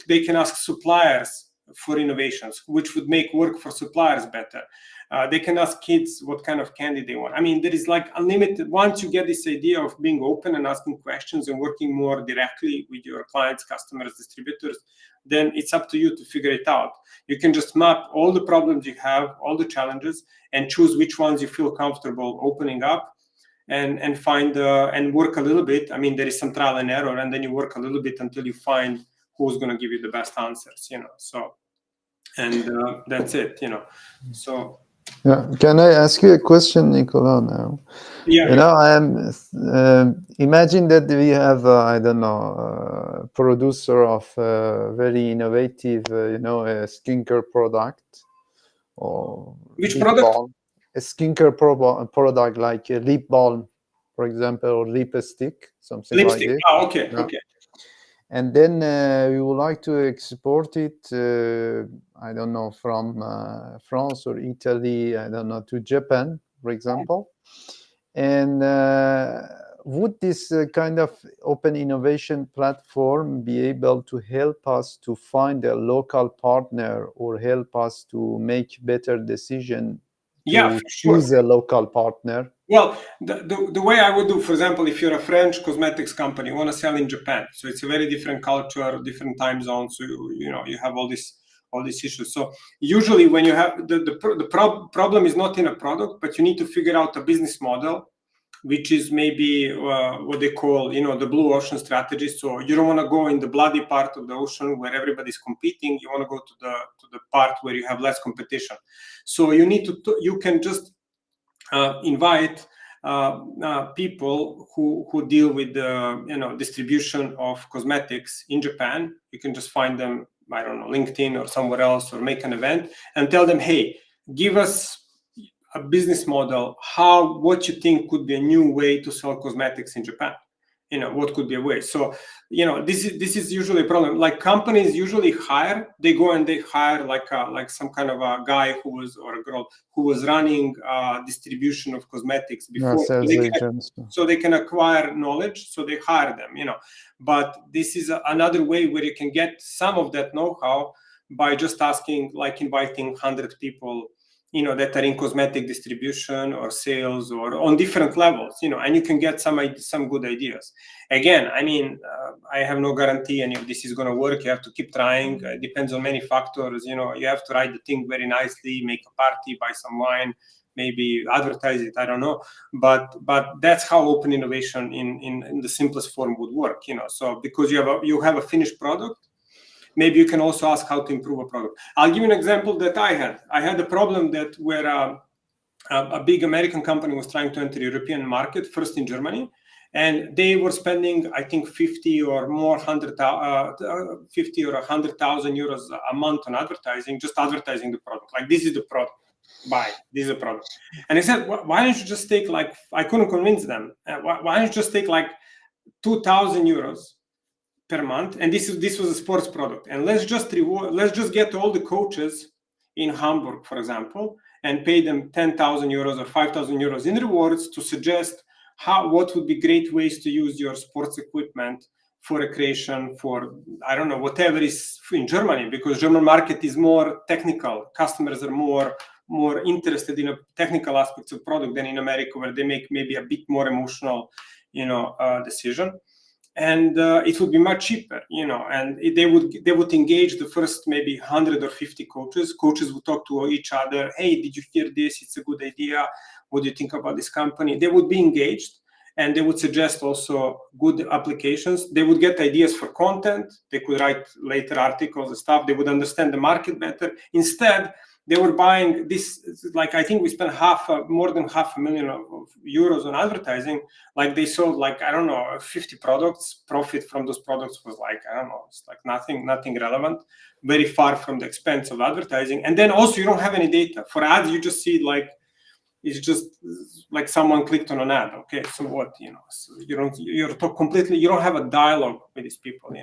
They can ask suppliers for innovations, which would make work for suppliers better. They can ask kids what kind of candy they want. I mean, there is like unlimited. Once you get this idea of being open and asking questions and working more directly with your clients, customers, distributors, then it's up to you to figure it out. You can just map all the problems you have, all the challenges, and choose which ones you feel comfortable opening up, and find and work a little bit. I mean, there is some trial and error, and then you work a little bit until you find who's going to give you the best answers. So, and that's it. So. Yeah, can I ask you a question, Nicola? Now, yeah. I am. Imagine that we have, I don't know, a producer of very innovative, a skincare product, or Which lip product? balm. A skincare product like a lip balm, for example, or lipstick, something Lipstick. like this. Oh, okay, Yeah. okay. And then we would like to export it, I don't know, from France or Italy, I don't know, to Japan, for example. And would this kind of open innovation platform be able to help us to find a local partner, or help us to make better decision to choose a local partner? Well, the way I would do, for example, if you're a French cosmetics company, you want to sell in Japan, so it's a very different culture, different time zones. So you have all these issues. So usually, when you have the problem is not in a product, but you need to figure out a business model, which is maybe what they call the blue ocean strategy. So you don't want to go in the bloody part of the ocean where everybody's competing. You want to go to the part where you have less competition. So you can just invite people who deal with the distribution of cosmetics in Japan. You can just find them, I don't know, LinkedIn or somewhere else, or make an event and tell them, hey, give us a business model, what you think could be a new way to sell cosmetics in Japan. What could be a way. So this is usually a problem. Like companies usually they go and they hire like some kind of a guy or a girl who was running distribution of cosmetics before. So they can acquire knowledge, so they hire them. But this is another way where you can get some of that know-how by just asking, like inviting 100 people that are in cosmetic distribution or sales or on different levels, and you can get some good ideas. Again, I mean, I have no guarantee any of this is going to work. You have to keep trying. It depends on many factors. You have to write the thing very nicely, make a party, buy some wine, maybe advertise it. I don't know, but that's how open innovation in the simplest form would work. So because you have a finished product, maybe you can also ask how to improve a product. I'll give you an example that I had. I had a problem that where a big American company was trying to enter the European market, first in Germany, and they were spending, I think, 50 or 100,000 euros a month on advertising, just advertising the product. Like, this is the product. Buy, this is a product. And I said, why don't you just take, like, I couldn't convince them. Why don't you just take like 2,000 euros per month, and this was a sports product, and let's just get all the coaches in Hamburg, for example, and pay them 10,000 euros or 5,000 euros in rewards to suggest what would be great ways to use your sports equipment for recreation, for, I don't know, whatever is in Germany, because German market is more technical. Customers are more interested in technical aspects of product than in America, where they make maybe a bit more emotional, decision. And it would be much cheaper, and they would engage the first maybe 100 or 50 coaches. Coaches would talk to each other. Hey, did you hear this? It's a good idea. What do you think about this company? They would be engaged, and they would suggest also good applications. They would get ideas for content. They could write later articles and stuff. They would understand the market better. Instead, they were buying this, like, I think we spent more than 500,000 euros on advertising. Like, they sold, like, I don't know, 50 products. Profit from those products was like, I don't know, it's like nothing relevant, very far from the expense of advertising. And then also, you don't have any data. For ads, you just see, like, it's just like someone clicked on an ad. Okay, so what, so you don't have a dialogue with these people,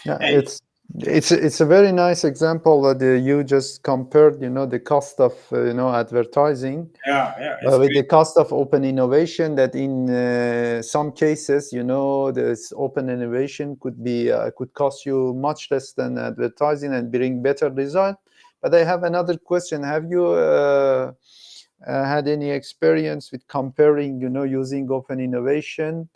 Yeah, and it's a very nice example that you just compared, the cost of advertising with the cost of open innovation. That in some cases, this open innovation could cost you much less than advertising and bring better result. But I have another question. Have you had any experience with comparing, using open innovation?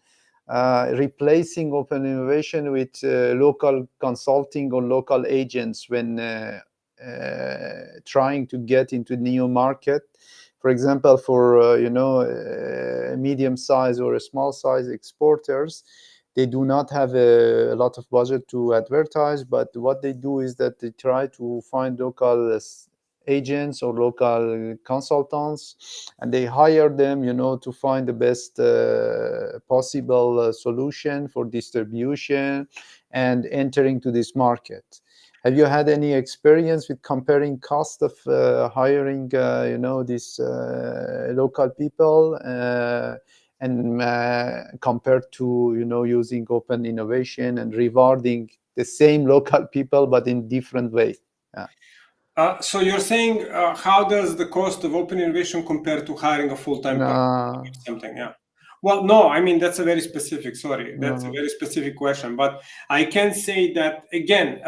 Replacing open innovation with local consulting or local agents when trying to get into new market. For example, for medium size or a small size exporters, they do not have a lot of budget to advertise, but what they do is that they try to find local agents or local consultants, and they hire them, to find the best possible solution for distribution and entering to this market. Have you had any experience with comparing cost of hiring, these local people and compared to, using open innovation and rewarding the same local people but in different way? So you're saying how does the cost of open innovation compare to hiring a full-time person? Something, yeah. Well, no, I mean, that's a very specific, that's a very specific question. But I can say that, again,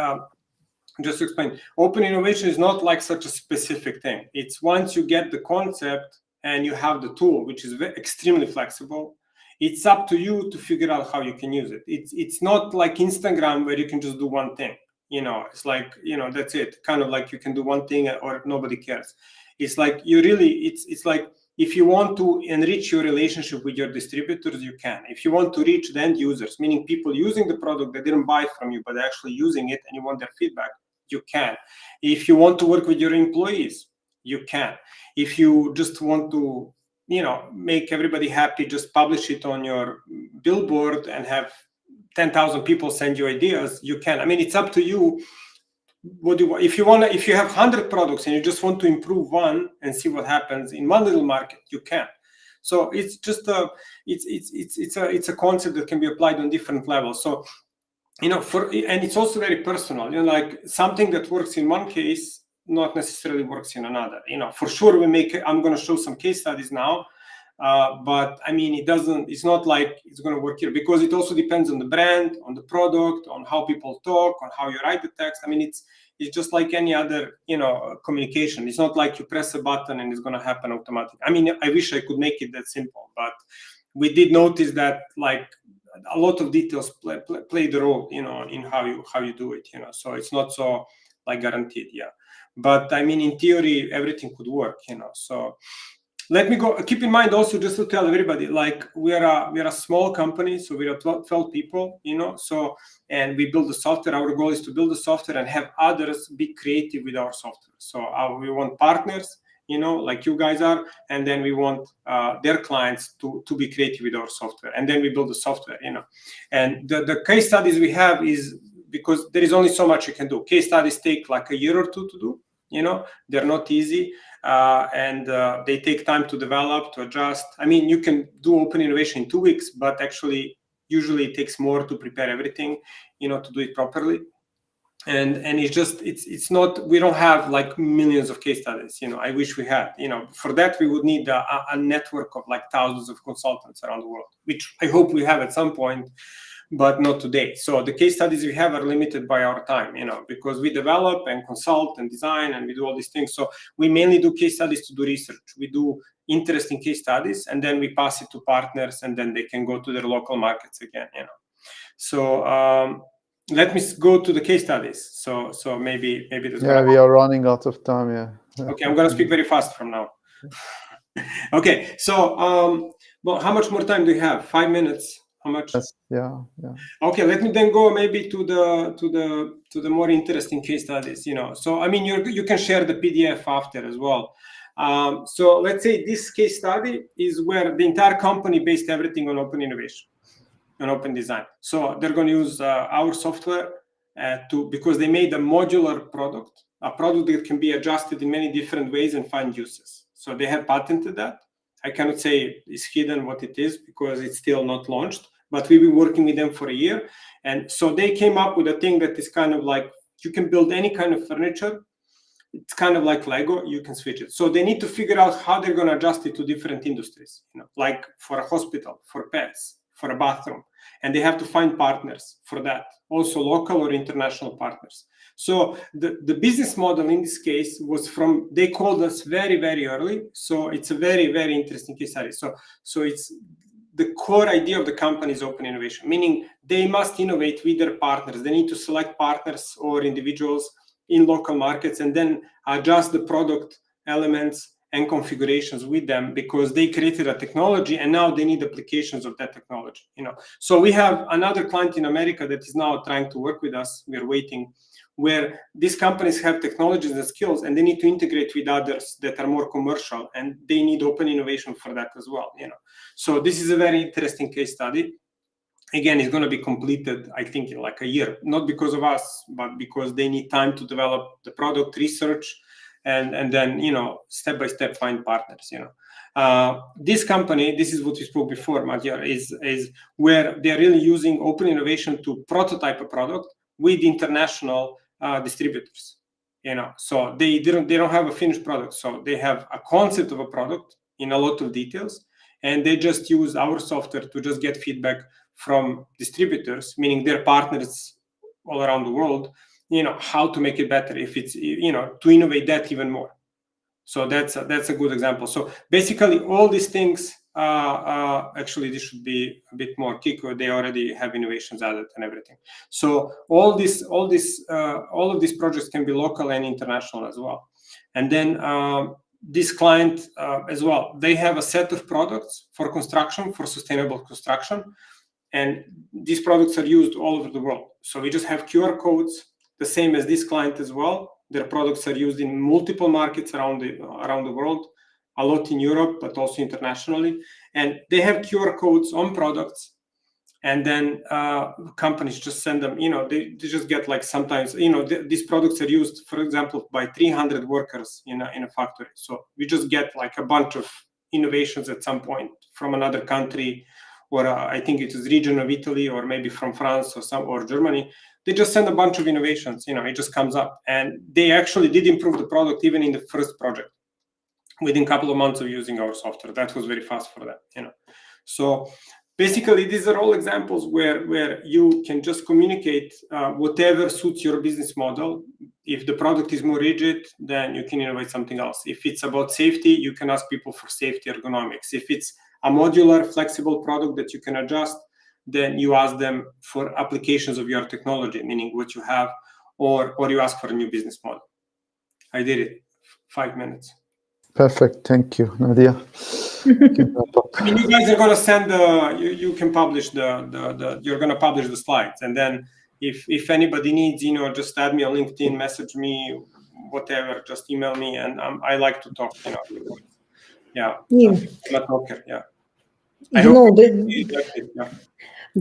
just to explain, open innovation is not like such a specific thing. It's once you get the concept and you have the tool, which is extremely flexible, it's up to you to figure out how you can use it. It's not like Instagram where you can just do one thing. It's like, that's it. Kind of like you can do one thing or nobody cares. It's like it's like if you want to enrich your relationship with your distributors, you can. If you want to reach the end users, meaning people using the product that didn't buy from you, but actually using it and you want their feedback, you can. If you want to work with your employees, you can. If you just want to, make everybody happy, just publish it on your billboard and have 10,000 people send you ideas, you can. I mean, it's up to you. What do you want? If you have 100 products and you just want to improve one and see what happens in one little market, you can. So it's just it's a concept that can be applied on different levels. So, and it's also very personal. Like something that works in one case not necessarily works in another. For sure I'm going to show some case studies now. But I mean, it's not like it's going to work here, because it also depends on the brand, on the product, on how people talk, on how you write the text. I mean, It's just like any other, communication. It's not like you press a button and it's going to happen automatically. I mean, I wish I could make it that simple, but we did notice that like a lot of details play the role, in how you do it, so it's not so like guaranteed. Yeah. But I mean, in theory, everything could work, so let me go. Keep in mind also, just to tell everybody, like we are a small company, so we are 12 people, so, and we build the software. Our goal is to build the software and have others be creative with our software. So we want partners, like you guys are, and then we want their clients to be creative with our software, and then we build the software, And the case studies we have is because there is only so much you can do. Case studies take like a year or two to do, they're not easy. And they take time to develop, to adjust. I mean, you can do open innovation in 2 weeks, but actually, usually it takes more to prepare everything, to do it properly. And it's not, we don't have like millions of case studies, I wish we had, for that we would need a network of like thousands of consultants around the world, which I hope we have at some point, but not today. So the case studies we have are limited by our time, because we develop and consult and design and we do all these things. So we mainly do case studies to do research. We do interesting case studies and then we pass it to partners and then they can go to their local markets again, So let me go to the case studies. So maybe there's we are running out of time. Yeah. Okay, I'm gonna speak very fast from now. Okay, so well, how much more time do you have? 5 minutes. How much? Yes, yeah. Okay, let me then go maybe to the more interesting case studies. So I mean, you can share the PDF after as well. So let's say this case study is where the entire company based everything on open innovation, on open design. So they're going to use our software because they made a modular product, a product that can be adjusted in many different ways and find uses. So they have patented that. I cannot say it's hidden what it is because it's still not launched, but we've been working with them for a year. And so they came up with a thing that is kind of like, you can build any kind of furniture. It's kind of like Lego, you can switch it. So they need to figure out how they're going to adjust it to different industries, like for a hospital, for pets, for a bathroom. And they have to find partners for that, also local or international partners. So the business model in this case was they called us very, very early. So it's a very, very interesting case study. So it's the core idea of the company is open innovation, meaning they must innovate with their partners. They need to select partners or individuals in local markets and then adjust the product elements and configurations with them because they created a technology and now they need applications of that technology. So we have another client in America that is now trying to work with us. We are waiting, where these companies have technologies and skills and they need to integrate with others that are more commercial and they need open innovation for that as well. So this is a very interesting case study. Again, it's going to be completed, I think, in like a year, not because of us, but because they need time to develop the product, research, and then, step by step find partners, This company, this is what we spoke before, Magyar, is where they're really using open innovation to prototype a product with international distributors, So they don't have a finished product. So they have a concept of a product in a lot of details, and they just use our software to just get feedback from distributors, meaning their partners all around the world, how to make it better, if it's, to innovate that even more. So that's a good example. So basically all these things, actually this should be a bit more kick, they already have innovations added and everything. So all of these projects can be local and international as well. And then this client as well, they have a set of products for construction, for sustainable construction. And these products are used all over the world. So we just have QR codes, the same as this client as well. Their products are used in multiple markets around the world, a lot in Europe, but also internationally. And they have QR codes on products. And then companies just send them, they just get like sometimes, these products are used, for example, by 300 workers in a factory. So we just get like a bunch of innovations at some point from another country, or I think it is region of Italy, or maybe from France or Germany. They just send a bunch of innovations, it just comes up. And they actually did improve the product even in the first project within a couple of months of using our software. That was very fast for them, So basically, these are all examples where you can just communicate whatever suits your business model. If the product is more rigid, then you can innovate something else. If it's about safety, you can ask people for safety ergonomics. If it's a modular, flexible product that you can adjust, then you ask them for applications of your technology, meaning what you have, or you ask for a new business model. I did it. 5 minutes. Perfect. Thank you, Nadia. I mean, you guys are going to send you can publish you're going to publish the slides, and then if anybody needs, just add me on LinkedIn, message me, whatever, just email me, and I like to talk, yeah. I'm a talker, yeah.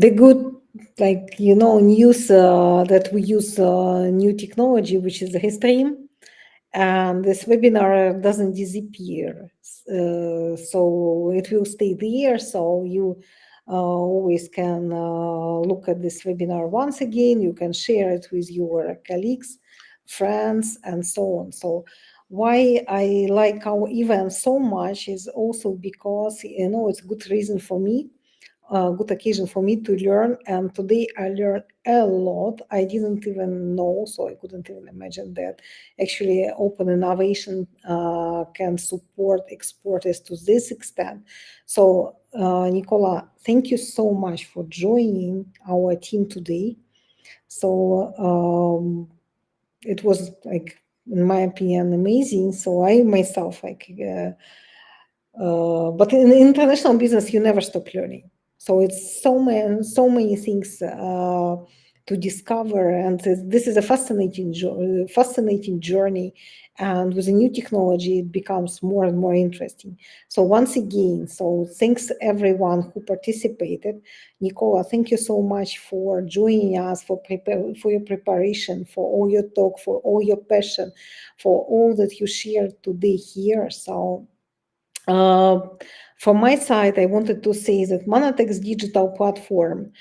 The good, news that we use new technology, which is the Stream, and this webinar doesn't disappear. So it will stay there. So you always can look at this webinar once again. You can share it with your colleagues, friends, and so on. So why I like our event so much is also because, it's a good reason for me, a good occasion for me to learn. And today I learned a lot. I didn't even know, so I couldn't even imagine that actually open innovation can support exporters to this extent. So Nicola, thank you so much for joining our team today. So it was, in my opinion, amazing. So I myself, but in international business, you never stop learning. So it's so many things to discover, and this is a fascinating journey. And with the new technology, it becomes more and more interesting. So once again, thanks everyone who participated. Nicola, thank you so much for joining us, for your preparation, for all your talk, for all your passion, for all that you shared today here. So from my side, I wanted to say that Manatech's digital platform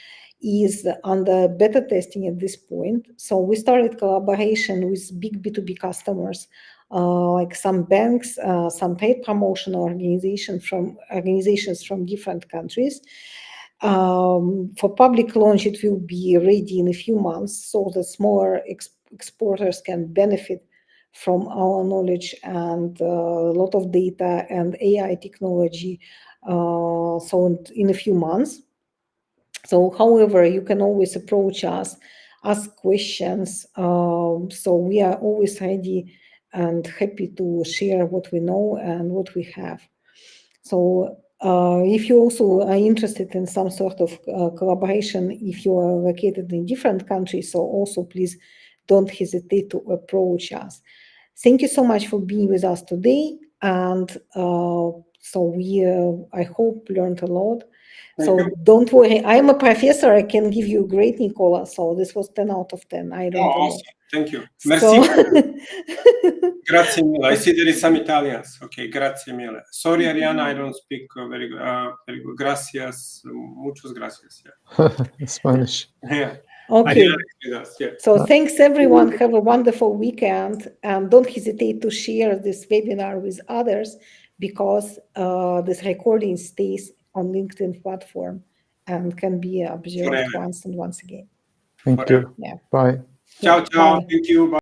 is under beta testing at this point. So we started collaboration with big B2B customers, like some banks, some paid promotion organizations from different countries. For public launch, it will be ready in a few months so that smaller exporters can benefit from our knowledge and a lot of data and AI technology, so in a few months. So, however, you can always approach us, ask questions. So we are always ready and happy to share what we know and what we have. So if you also are interested in some sort of collaboration, if you are located in different countries, so also please don't hesitate to approach us. Thank you so much for being with us today. And so we, I hope, learned a lot. So don't worry, I'm a professor. I can give you a grade, Nicola. So this was 10 out of 10. I don't know. Awesome. Thank you. Merci. Grazie mille. I see there is some Italians. Okay, grazie mille. Sorry, Ariana, I don't speak very good. Gracias. Muchas gracias. Yeah. Spanish. Yeah. Okay. Yeah. So thanks, everyone. Have a wonderful weekend. And don't hesitate to share this webinar with others, because this recording stays on LinkedIn platform and can be observed once and once again. Thank you. Yeah. Bye. Ciao, ciao. Thank you. Bye.